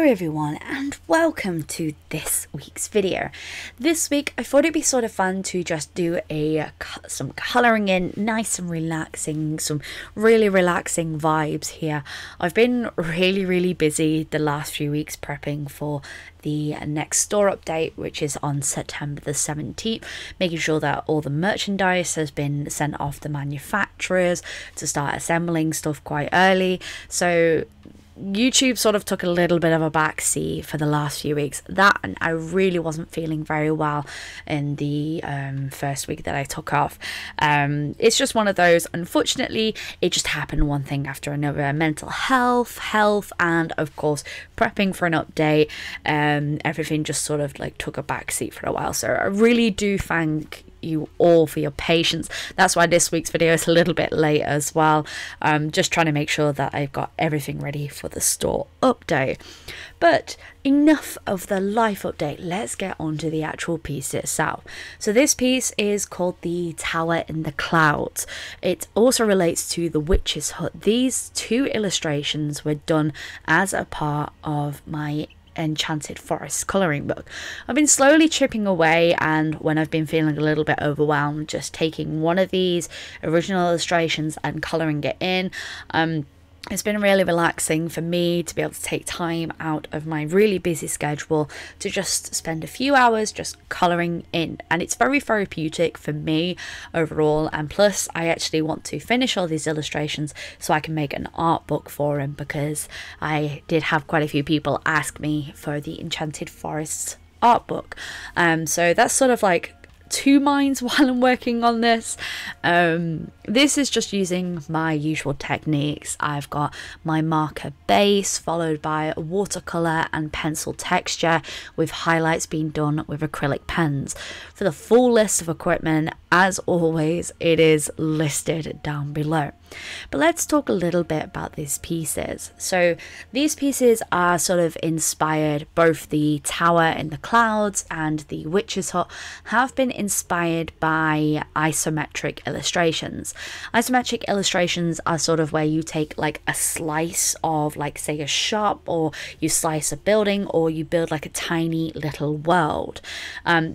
everyone, and welcome to this week's video. This week I thought it'd be sort of fun to just do some colouring in, nice and relaxing, some really relaxing vibes here. I've been really busy the last few weeks prepping for the next store update, which is on September the 17th, making sure that all the merchandise has been sent off the manufacturers to start assembling stuff quite early. So YouTube sort of took a little bit of a backseat for the last few weeks. That, and I really wasn't feeling very well in the first week that I took off. It's just one of those, unfortunately, it just happened one thing after another. Mental health, and of course prepping for an update. Everything just sort of like took a backseat for a while. So I really do thank you all for your patience. That's why this week's video is a little bit late as well. Just trying to make sure that I've got everything ready for the store update. But enough of the life update, let's get on to the actual piece itself. So this piece is called the Tower in the Clouds. It also relates to the Witch's Hut. These two illustrations were done as a part of my Enchanted Forest colouring book. I've been slowly chipping away, and when I've been feeling a little bit overwhelmed, just taking one of these original illustrations and colouring it in. It's been really relaxing for me to be able to take time out of my really busy schedule to just spend a few hours just colouring in, and it's very therapeutic for me overall. And plus I actually want to finish all these illustrations so I can make an art book for them, because I did have quite a few people ask me for the Enchanted Forest art book. So that's sort of like two minds while I'm working on this. This is just using my usual techniques. I've got my marker base followed by watercolor and pencil texture, with highlights being done with acrylic pens. For the full list of equipment, as always, it is listed down below. But let's talk a little bit about these pieces. So these pieces are sort of inspired, both the Tower in the Clouds and the Witch's Hut have been inspired by isometric illustrations. Isometric illustrations are sort of where you take like a slice of, like, say, a shop, or you slice a building, or you build like a tiny little world.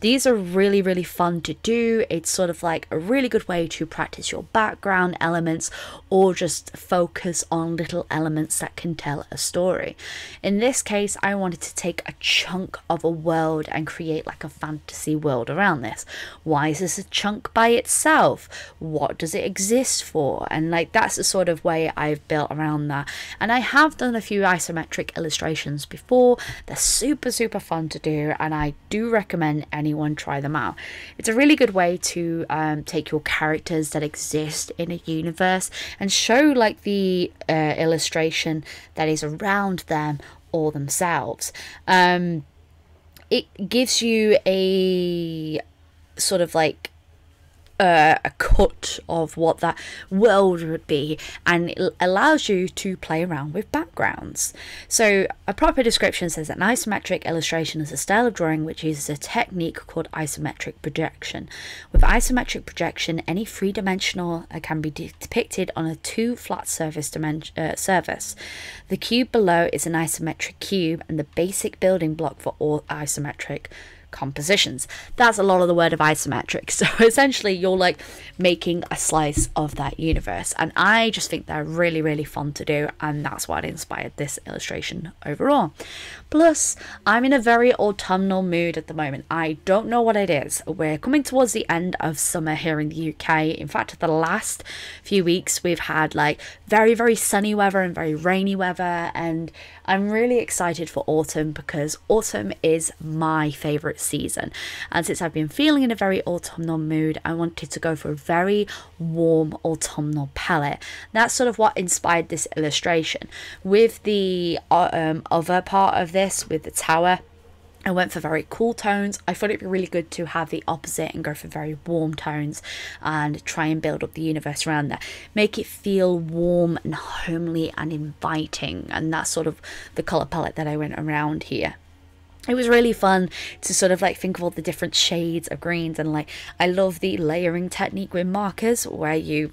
These are really fun to do. It's sort of like a really good way to practice your background elements, or just focus on little elements that can tell a story. In this case, I wanted to take a chunk of a world and create like a fantasy world around this. Why is this a chunk by itself? What does it exist for? And like, that's the sort of way I've built around that. And I have done a few isometric illustrations before. They're super fun to do, and I do recommend anyone try them out. It's a really good way to take your characters that exist in a universe and show like the illustration that is around them or themselves. It gives you a sort of like a cut of what that world would be, and it allows you to play around with backgrounds. So a proper description says that an isometric illustration is a style of drawing which uses a technique called isometric projection. With isometric projection, any three-dimensional can be depicted on a two flat surface. The cube below is an isometric cube, and the basic building block for all isometric compositions. That's a lot of the word of isometric. So essentially you're like making a slice of that universe, and I just think they're really fun to do, and that's what inspired this illustration overall. Plus, I'm in a very autumnal mood at the moment. I don't know what it is. We're coming towards the end of summer here in the UK. In fact, the last few weeks we've had like very sunny weather and very rainy weather, and I'm really excited for autumn, because autumn is my favourite season. And since I've been feeling in a very autumnal mood, I wanted to go for a very warm autumnal palette. That's sort of what inspired this illustration. With the other part of this, with the tower, I went for very cool tones. I thought it'd be really good to have the opposite and go for very warm tones and try and build up the universe around that. Make it feel warm and homely and inviting, and that's sort of the colour palette that I went around here. It was really fun to sort of like think of all the different shades of greens, and like I love the layering technique with markers, where you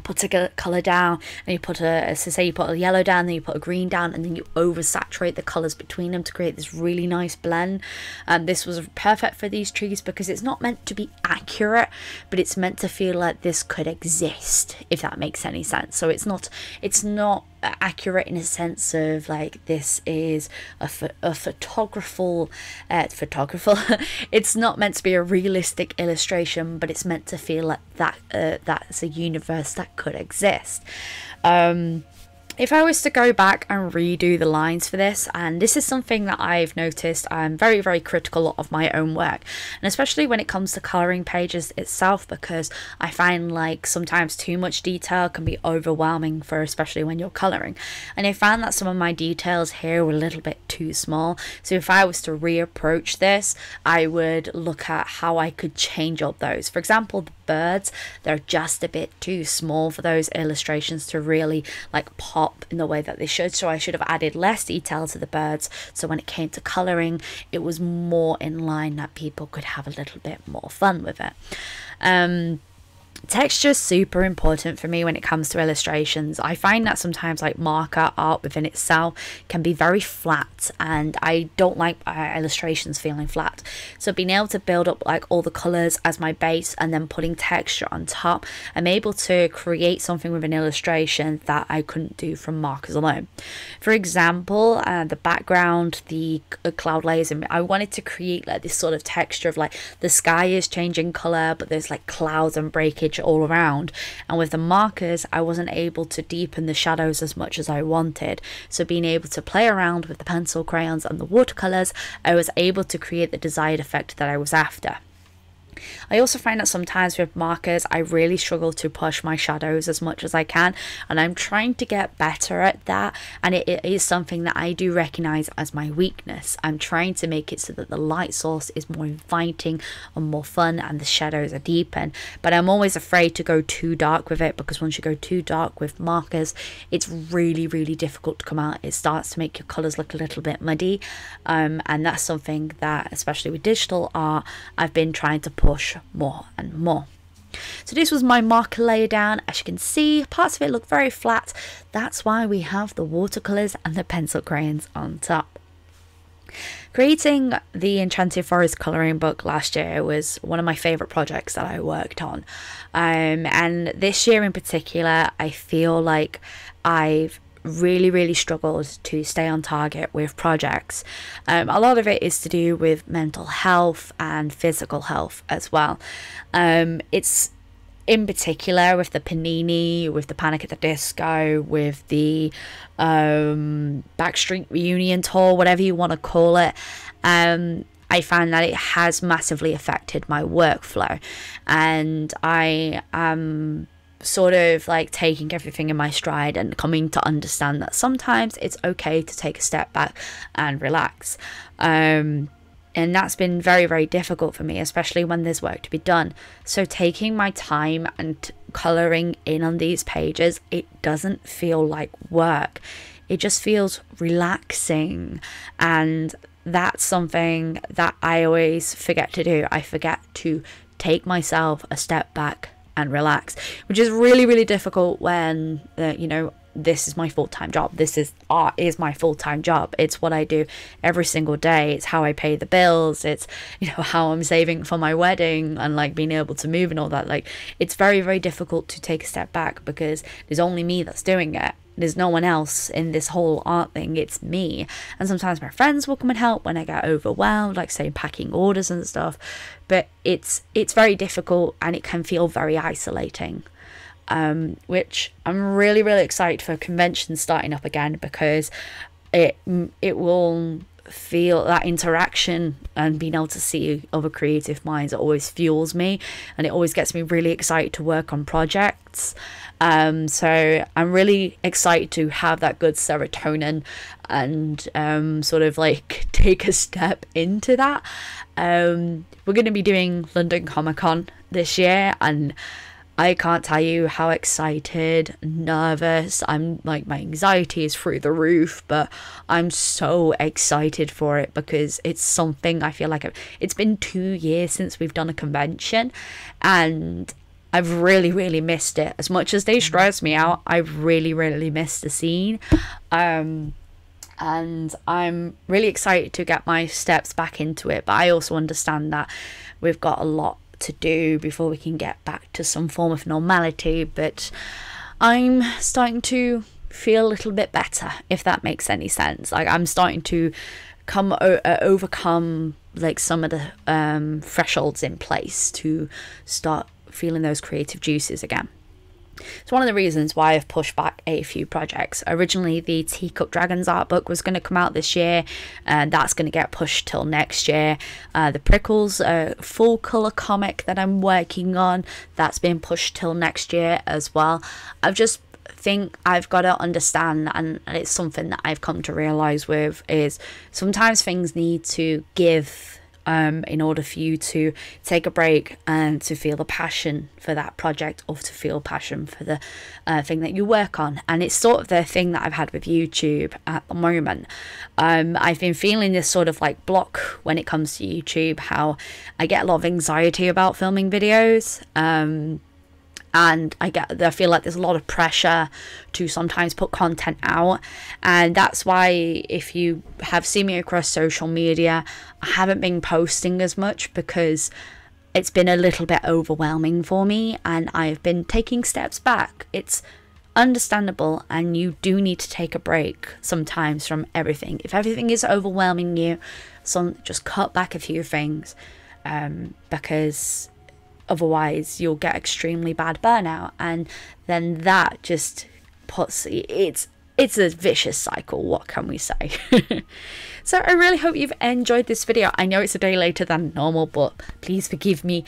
put a color down, and you put say you put a yellow down, then you put a green down, and then you oversaturate the colors between them to create this really nice blend. This was perfect for these trees because it's not meant to be accurate, but it's meant to feel like this could exist, if that makes any sense. So it's not accurate in a sense of like this is a photographical it's not meant to be a realistic illustration, but it's meant to feel like that's a universe that could exist. If I was to go back and redo the lines for this, and this is something that I've noticed, I'm very, very critical of my own work, and especially when it comes to colouring pages itself, because I find like sometimes too much detail can be overwhelming for especially when you're colouring. And I found that some of my details here were a little bit too small. So if I was to reapproach this, I would look at how I could change up those. For example, the birds, they're just a bit too small for those illustrations to really like pop in the way that they should, so I should have added less detail to the birds, so when it came to colouring it was more in line that people could have a little bit more fun with it. Texture is super important for me when it comes to illustrations. I find that sometimes like marker art within itself can be very flat, and I don't like illustrations feeling flat. So being able to build up like all the colours as my base and then putting texture on top, I'm able to create something with an illustration that I couldn't do from markers alone. For example, the background, the cloud layers, and I wanted to create like this sort of texture of like the sky is changing colour, but there's like clouds and breakage all around, and with the markers I wasn't able to deepen the shadows as much as I wanted. So being able to play around with the pencil, crayons and the watercolors, I was able to create the desired effect that I was after. I also find that sometimes with markers I really struggle to push my shadows as much as I can, and I'm trying to get better at that, and it is something that I do recognize as my weakness. I'm trying to make it so that the light source is more inviting and more fun and the shadows are deepened, but I'm always afraid to go too dark with it, because once you go too dark with markers it's really, really difficult to come out. It starts to make your colors look a little bit muddy, and that's something that especially with digital art I've been trying to push more and more. So this was my marker layer down. As you can see, parts of it look very flat. That's why we have the watercolors and the pencil crayons on top. Creating the Enchanted Forest colouring book last year was one of my favourite projects that I worked on, and this year in particular I feel like I've really struggled to stay on target with projects. A lot of it is to do with mental health and physical health as well. It's in particular with the Panini, with the Panic at the Disco, with the Backstreet Reunion tour, whatever you want to call it. I find that it has massively affected my workflow, and I am sort of like taking everything in my stride and coming to understand that sometimes it's okay to take a step back and relax. And that's been very difficult for me, especially when there's work to be done. So taking my time and colouring in on these pages, it doesn't feel like work. It just feels relaxing, and that's something that I always forget to do. I forget to take myself a step back and relax, which is really difficult when you know, this is my full-time job. This is art is my full-time job. It's what I do every single day. It's how I pay the bills. It's, you know, how I'm saving for my wedding and like being able to move and all that. Like, it's very difficult to take a step back because there's only me that's doing it. There's no one else in this whole art thing. It's me. And sometimes my friends will come and help when I get overwhelmed, like say packing orders and stuff, but it's very difficult and it can feel very isolating. Which I'm really excited for conventions starting up again, because it will feel that interaction, and being able to see other creative minds always fuels me, and it always gets me really excited to work on projects. So I'm really excited to have that good serotonin and sort of like take a step into that. We're going to be doing London Comic Con this year, and I can't tell you how excited, nervous, I'm like, my anxiety is through the roof, but I'm so excited for it because it's something I feel like it's been 2 years since we've done a convention, and I've really missed it. As much as they stress me out, I've really missed the scene. And I'm really excited to get my steps back into it, but I also understand that we've got a lot to do before we can get back to some form of normality. But I'm starting to feel a little bit better, if that makes any sense. Like, I'm starting to overcome like some of the thresholds in place to start feeling those creative juices again. It's one of the reasons why I've pushed back a few projects. Originally, the Teacup Dragons art book was going to come out this year, and that's going to get pushed till next year. The Prickles full colour comic that I'm working on, that's been pushed till next year as well. I've just think I've got to understand, and it's something that I've come to realise with, is sometimes things need to give in order for you to take a break and to feel the passion for that project, or to feel passion for the thing that you work on. And it's sort of the thing that I've had with YouTube at the moment. I've been feeling this sort of like block when it comes to YouTube, how I get a lot of anxiety about filming videos. And I feel like there's a lot of pressure to sometimes put content out. And that's why, if you have seen me across social media, I haven't been posting as much, because it's been a little bit overwhelming for me, and I've been taking steps back. It's understandable, and you do need to take a break sometimes from everything. If everything is overwhelming you, just cut back a few things, because otherwise you'll get extremely bad burnout, and then that just puts it's a vicious cycle. What can we say? So I really hope you've enjoyed this video. I know it's a day later than normal, but please forgive me.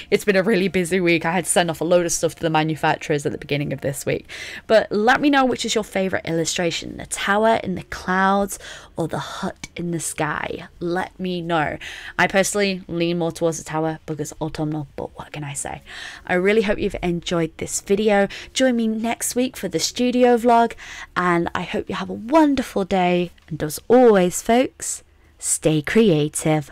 It's been a really busy week. I had to send off a load of stuff to the manufacturers at the beginning of this week. But let me know which is your favourite illustration, the tower in the clouds or the hut in the sky. Let me know. I personally lean more towards the tower because autumnal, but what can I say? I really hope you've enjoyed this video. Join me next week for the studio vlog, and I hope you have a wonderful day. And as always, folks, stay creative.